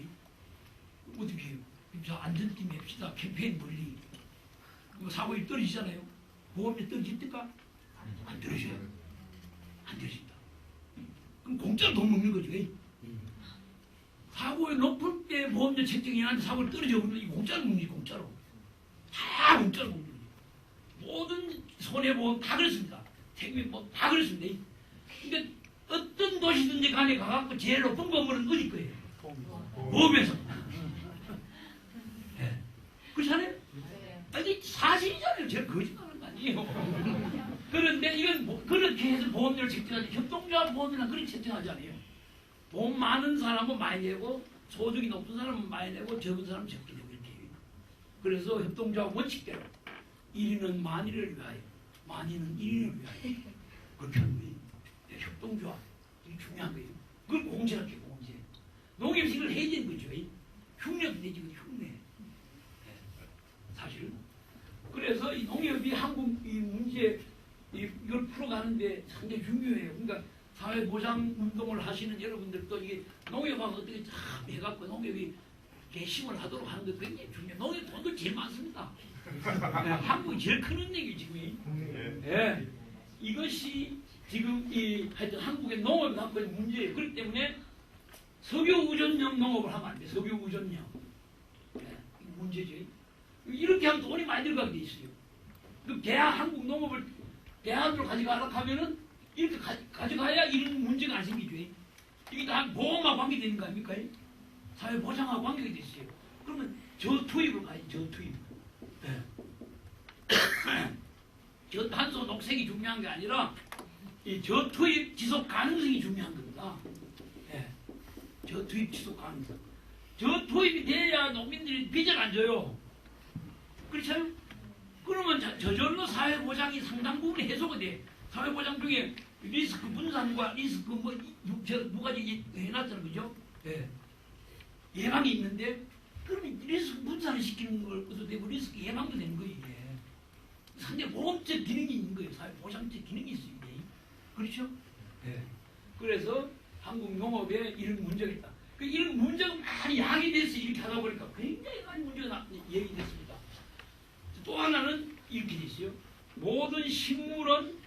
어떻게 해요? 저 안전팀 합시다. 캠페인 멀리. 사고율 떨어지잖아요. 보험료 떨어집니까? 안 떨어져요. 안 떨어진다. 그럼 공짜로 돈 먹는 거죠. 사고율 높을 때 보험료 책정이 하는데 사고율 떨어져 버리면 이 공짜로 먹는 거지. 공짜로. 다 공짜로 먹는 거죠. 모든 손해보험 다 그렇습니다. 생명보험 다 그렇습니다. 그러니까 어떤 도시든지 간에 가갖고 제일 높은 건물은 어디 거예요? 보험에서. 네. 그렇잖아요? 이게 사실이잖아요. 제가 거짓말하는 거 아니에요. 그런데 이건 그렇게 해서 보험료를 책정하지. 협동조합 보험료는 그렇게 책정하지 않아요. 돈 많은 사람은 많이 내고 소득이 높은 사람은 많이 내고 적은 사람은 적게 내고 이렇게 해요. 그래서 협동조합 원칙대로 1인은 만인을 위하여 만인은 1인을 위하여 그렇게 하는 거예요. 협동조합 이게 중요한 거예요. 그걸 공제라고 해요. 공제. 농협에서 이걸 해야 되는 거죠. 흉내도 내지 흉내. 사실. 그래서 이 농협이 한국 이 문제 이걸 풀어가는데 상당히 중요해요. 그러니까 사회보장 운동을 하시는 여러분들도 이게 농협하고 어떻게 참 해갖고 농협이 개심을 하도록 하는 게 굉장히 중요해요. 농협 돈도 제일 많습니다. 한국이 제일 큰 은행이 지금. 예. 이것이 지금 하여튼 한국의 농업이 갖고 있는 문제예요. 그렇기 때문에 석유 의존형 농업을 하면 안 돼. 석유 의존형. 예. 문제죠. 이렇게 하면 돈이 많이 들어가게 돼 있어요. 그 한국 농업을 대안으로 가져가라 하면은 이렇게 가져가야 이런 문제가 안 생기죠. 이게 다 보험하고 관계되는 거 아닙니까? 사회보장하고 관계가 됐어요. 그러면 저투입으로 가야지, 저투입. 네. 저탄소 녹색이 중요한 게 아니라 이 저투입 지속 가능성이 중요한 겁니다. 네. 저투입 지속 가능성. 저투입이 돼야 농민들이 빚을 안 져요. 그렇죠? 그러면 저절로 사회보장이 상당 부분 해소가 돼. 사회보장 중에 리스크 분산과 리스크 누가 해놨다는 거죠? 예. 예방이 있는데 그러면 리스크 분산을 시키는 것도 되고 리스크 예방도 되는 거예요. 이게. 상당히 보험적 기능이 있는 거예요. 사회보장적 기능이 있어요. 이게. 그렇죠? 예. 그래서 한국 농업에 이런 문제가 있다. 이런 문제가 많이 야기돼서 이렇게 하다 보니까 굉장히 많은 문제가 얘기됐습니다. 또 하나는 이렇게 됐어요. 모든 식물은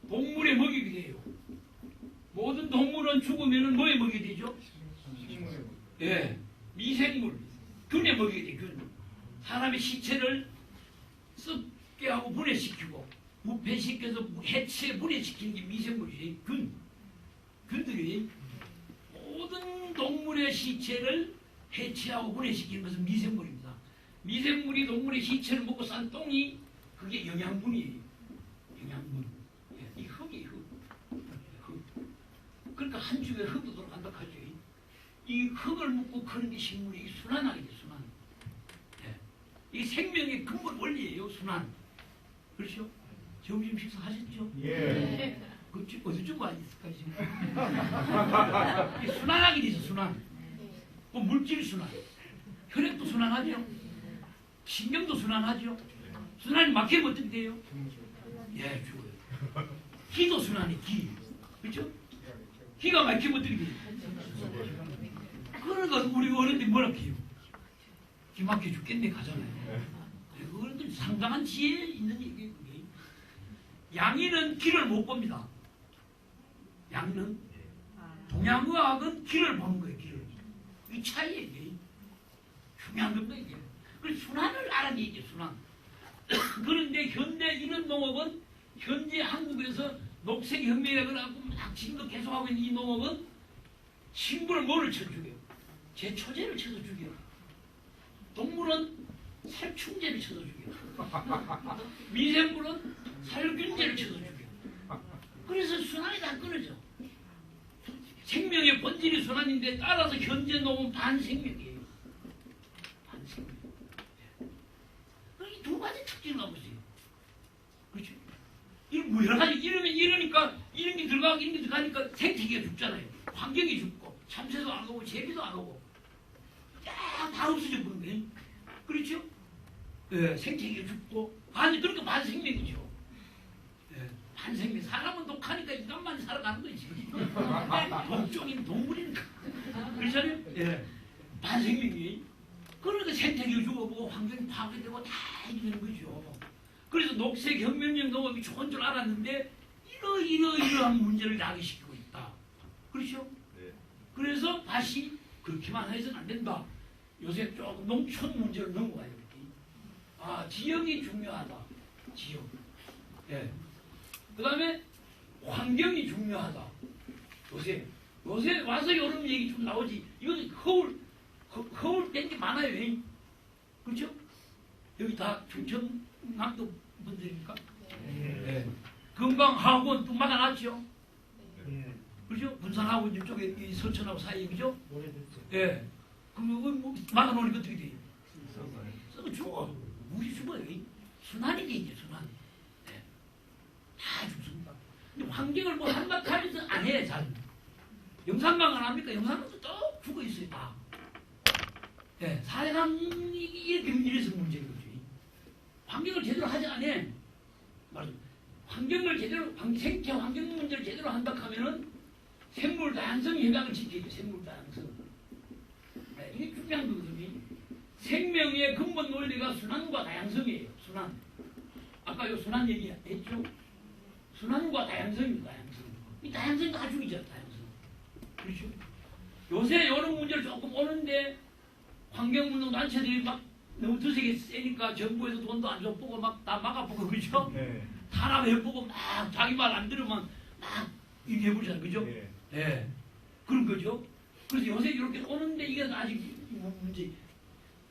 동물의 먹이게 돼요. 모든 동물은 죽으면 뭐에 먹이게 되죠? 예, 미생물, 균에 먹이게 돼. 균. 사람의 시체를 썩게 하고 분해시키고 무폐시켜서 해체 분해시키는 게 미생물이에요. 균들이 모든 동물의 시체를 해체하고 분해시키는 것은 미생물입니다. 미생물이 동물의 시체를 먹고 싼 똥이 그게 영양분이에요. 영양분. 예, 이 흙이에요. 흙. 그러니까 한 주에 흙도 들어간다 하죠. 이 흙을 먹고 그런 게 식물이 순환하게 돼, 순환. 예. 이 생명의 근본 원리예요, 순환. 그렇죠? 점심 식사하셨죠? 예. 그 어디쯤 와 있을까 지금? 순환하게 돼서 순환. 그 물질 순환. 혈액도 순환하죠. 신경도 순환하죠. 순환이 막히면 어떻게 돼요? 예, 죽어요. 기도 순환이 기. 그렇죠? 기가 막히면 어떻게 돼요? 그러니까 우리 어른들이 뭐라 해요? 기 막혀 죽겠네 가잖아요. 어른들 상당한 지혜 있는 얘기예요. 양이는 기를 못 봅니다. 양은 동양의학은 기를 보는 거예요. 기를. 이 차이예요. 이게. 중요한 겁니다. 이게. 그래서 순환을 알아내야죠. 순환. 그런데 현대 이런 농업은 현재 한국에서 녹색혁명이라고 하고 지금도 계속하고 있는 이 농업은 식물을 뭐를 쳐 죽여요? 제초제를 쳐서 죽여요. 동물은 살충제를 쳐서 죽여요. 미생물은 살균제를 쳐서 죽여요. 그래서 순환이 다 끊어져. 생명의 본질이 순환인데 따라서 현재 농업은 반생명이에요. 반생명. 이 두 가지 특징을 갖고 있어요. 그렇죠? 뭐 여러 가지 이러니까 이런 게 들어가고 이런 게 들어가니까 생태계가 죽잖아요. 환경이 죽고 참새도 안 오고 제비도 안 오고 다 없어져 버린 거예요. 그렇죠? 예, 생태계가 죽고 그러니까 반생명이죠. 예, 반생명. 사람은 독하니까 인간만 살아가는 거지. 독종인 동물이니까. 그렇잖아요? 예, 반생명이. 그러니까 생태계가 죽어보고 환경이 파괴되고 다 해주는 거죠. 그래서 녹색혁명적 농업이 좋은 줄 알았는데 이러한 문제를 야기시키고 있다. 그렇죠? 네. 그래서 다시 그렇게만 해서는 안 된다. 요새 조금 농촌 문제를 넘어가요. 아, 지역이 중요하다. 지역. 예. 그 다음에 환경이 중요하다. 요새 와서 여름 얘기 좀 나오지. 이것도 허울 뺀 게 많아요. 그렇죠? 여기 다 충청남도 분들입니까? 네. 금강학원 또 막아놨죠? 네. 그렇죠? 군산하고 이쪽에 이 서천하고 사이에, 그죠? 예. 그럼 뭐 막아놓으니까 어떻게 돼? 썩어 죽어. 물이 죽어요. 순환이 돼, 이제 순환이. 네. 다 죽습니다. 근데 환경을 뭐 한바탕 하면서 안 해, 잘. 영산강 안 합니까? 영산강도 또 죽어 있어요, 다. 네, 사회감이 이래서 문제인 거죠. 환경을 제대로 하지 않아. 말하자면 환경을 제대로 생태 환경 문제를 제대로 한다 하면은 생물 다양성 해방을 지켜야죠. 생물 다양성. 네, 이게 중요한 거거든요. 생명의 근본 논리가 순환과 다양성이에요. 순환. 아까 요 순환 얘기했죠? 순환과 다양성입니다. 다양성. 이 다양성이 다 죽이죠. 다양성. 그렇죠? 요새 이런 문제를 조금 오는데 환경운동 단체들이 막 너무 드세게 세니까 정부에서 돈도 안 줘보고 막 다 막아보고 그죠? 네. 탄압해보고 막 자기 말 안 들으면 막 이렇게 해버리잖아요. 그죠? 네. 예. 그런 거죠. 그래서 요새 이렇게 오는데 이게 아직 문제.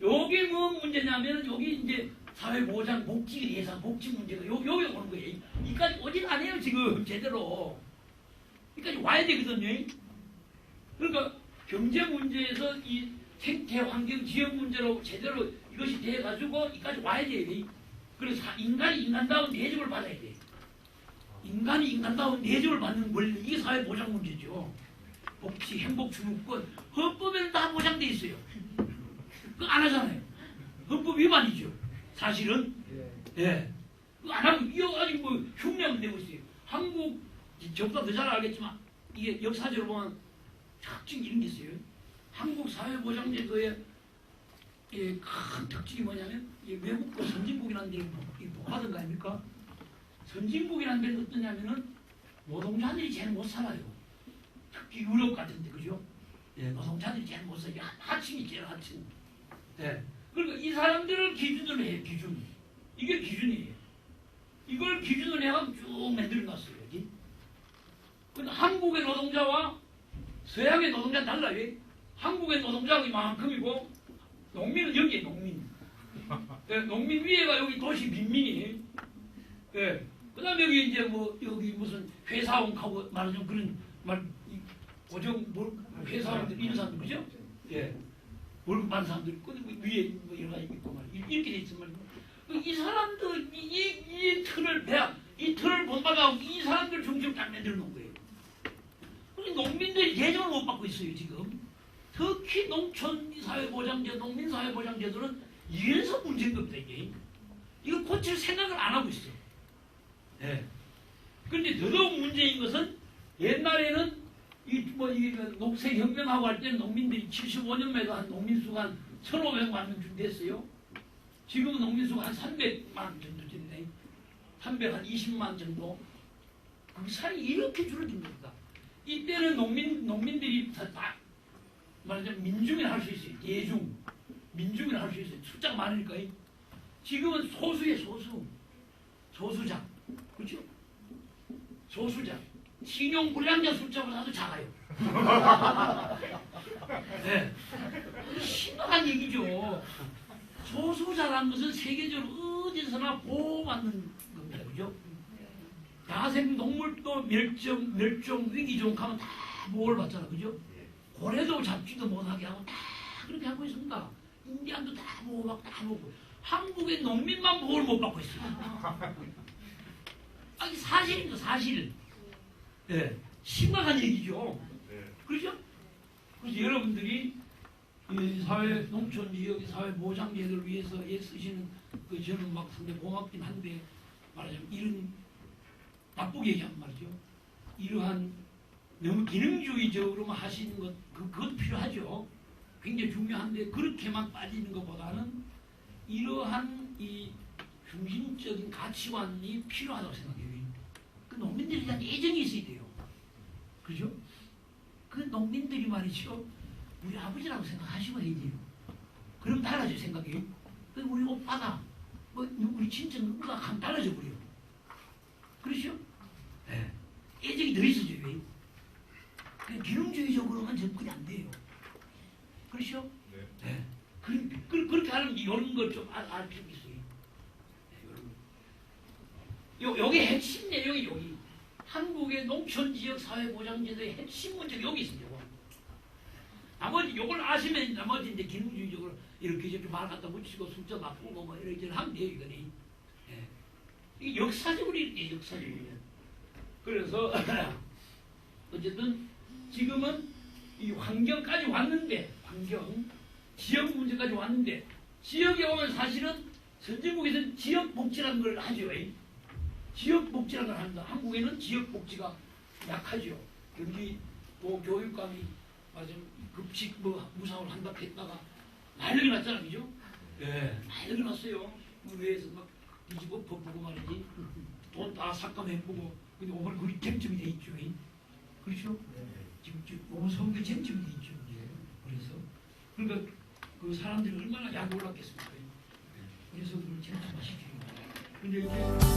여기 뭐 문제냐면 여기 이제 사회보장 복지 예산 복지 문제가 여기 오는 거예요. 이까지 오진 않아요 지금 제대로. 이까지 와야 되거든요. 그러니까 경제 문제에서 이 생태 환경 지역 문제로 제대로 이것이 돼가지고 이까지 와야 돼요. 그래서 인간이 인간다운 대접을 받아야 돼. 인간이 인간다운 대접을 받는 원리 이게 사회보장 문제죠. 복지, 행복주무권 헌법에는 다 보장돼 있어요. 그거 안 하잖아요. 헌법 위반이죠. 사실은. 예. 그거 안 하고 이거 아직 뭐 흉내만 내고 있어요. 한국 저보다 더 잘 알겠지만 이게 역사적으로 보면 특징이 이런 게 있어요. 한국 사회보장제도의 큰 특징이 뭐냐면 외국과 선진국이라는 데를 복받은 거 아닙니까? 선진국이라는 데는 어떠냐면은 노동자들이 제일 못 살아요. 특히 유럽 같은 데 그죠? 예, 노동자들이 제일 못 살아요. 하층이 제일 하층. 예. 그러니까 이 사람들을 기준으로 해요. 기준. 이게 기준이에요. 이걸 기준으로 해서 쭉 만들어놨어요. 여기. 근데 한국의 노동자와 서양의 노동자는 달라요. 한국의 노동자가 이만큼이고 농민은 여기에 농민. 예, 농민 위에가 여기 도시 민민이에요. 예. 그 다음에 여기 이제 뭐 여기 무슨 회사원하고 말하자면 그런 말 고정 회사원들 이런 사람들 그죠? 예. 월급 받는 사람들 있고 위에 뭐 여러 가지 있고 말 이렇게 돼 있으면 이 사람들 이 틀을 배합 이 틀을 본받아고 이 사람들 중심으로 딱 만들어 놓은 거예요. 그러니까 농민들이 대접을 못 받고 있어요 지금. 특히 농촌 사회보장제, 농민 사회보장제도는 이래서 문제인 겁니다 이게. 이걸 고칠 생각을 안 하고 있어. 예. 그런데 더더욱 문제인 것은 옛날에는 이 녹색혁명하고 할 때는 농민들이 75년에도 한 농민수가 한 1,500만 명 정도 됐어요. 지금은 농민수가 한 300만 정도 됐네. 320만 정도. 그 사이 이렇게 줄어든 겁니다. 이때는 농민들이 다 말하자면 민중이라 할 수 있어요. 대중. 민중이라 할 수 있어요. 숫자가 많으니까. 지금은 소수의 소수. 소수자. 그렇죠? 소수자. 신용불량자 숫자보다도 작아요. 네. 심각한 얘기죠. 소수자라는 것은 세계적으로 어디서나 보호받는 겁니다. 그죠? 야생 동물도 멸종 위기종 하면 다 보호를 받잖아. 그죠? 고래도 잡지도 못하게 하고 다 그렇게 하고 있습니다. 인디안도 다 보호받고 다 보고. 한국의 농민만 보호를 못 받고 있어요. 아니 사실입니다. 사실. 예, 심각한 얘기죠. 그렇죠? 그래서 여러분들이 이 사회 농촌 지역의 사회 보장제도를 위해서 애쓰시는 그 저는 막 상당히 고맙긴 한데 말하자면 이런 나쁘게 얘기하면 말이죠. 이러한 너무 기능주의적으로만 하시는 것 그것도 필요하죠. 굉장히 중요한데 그렇게만 빠지는 것보다는 이러한 이 중심적인 가치관이 필요하다고 생각해요. 그 농민들에 대한 애정이 있어야 돼요. 그죠? 그 농민들이 말이죠. 우리 아버지라고 생각하시고 해야 돼요. 그럼 달라져요, 생각이. 우리 오빠다. 뭐, 우리 친척 누구다 하면 달라져 버려요. 그렇죠? 네. 애정이 더 있어져요. 그 기능주의적으로만 접근이 안 돼요. 그렇죠? 네. 그렇게 하면 이런 걸 좀 알 필요가 있어요. 여기 핵심 내용이 여기 한국의 농촌지역 사회보장제도의 핵심 문제가 여기 있습니다. 나머지 요걸 아시면 나머지 이제 기능주의적으로 이렇게 이렇게 말 갖다 붙이고 숫자 바꾸고 뭐 이렇게 하면 돼요 이거니. 예. 이게 역사적으로 이렇게 역사적으로. 그래서 어쨌든 지금은 이 환경까지 왔는데 환경 지역 문제까지 왔는데 지역에 오면 사실은 선진국에서는 지역 복지라는 걸 하죠. 지역복지라는 걸 합니다. 한국에는 지역복지가 약하죠. 경기 뭐 교육감이 맞아 급식 뭐 무상으로 한다고 했다가 난리가 났잖아요. 그죠? 네. 난리가 났어요. 의회에서 막 뒤집어 엎고 말이지. 돈 다 삭감해보고 근데 오늘 그게 쟁점이 돼 있죠. 그렇죠? 지금 오늘 선거 쟁점이 돼 있죠. 이제. 그래서 그러니까 그 사람들이 얼마나 약올랐겠습니까? 그래서 그걸 쟁점화시키는 거예요. 근데 이제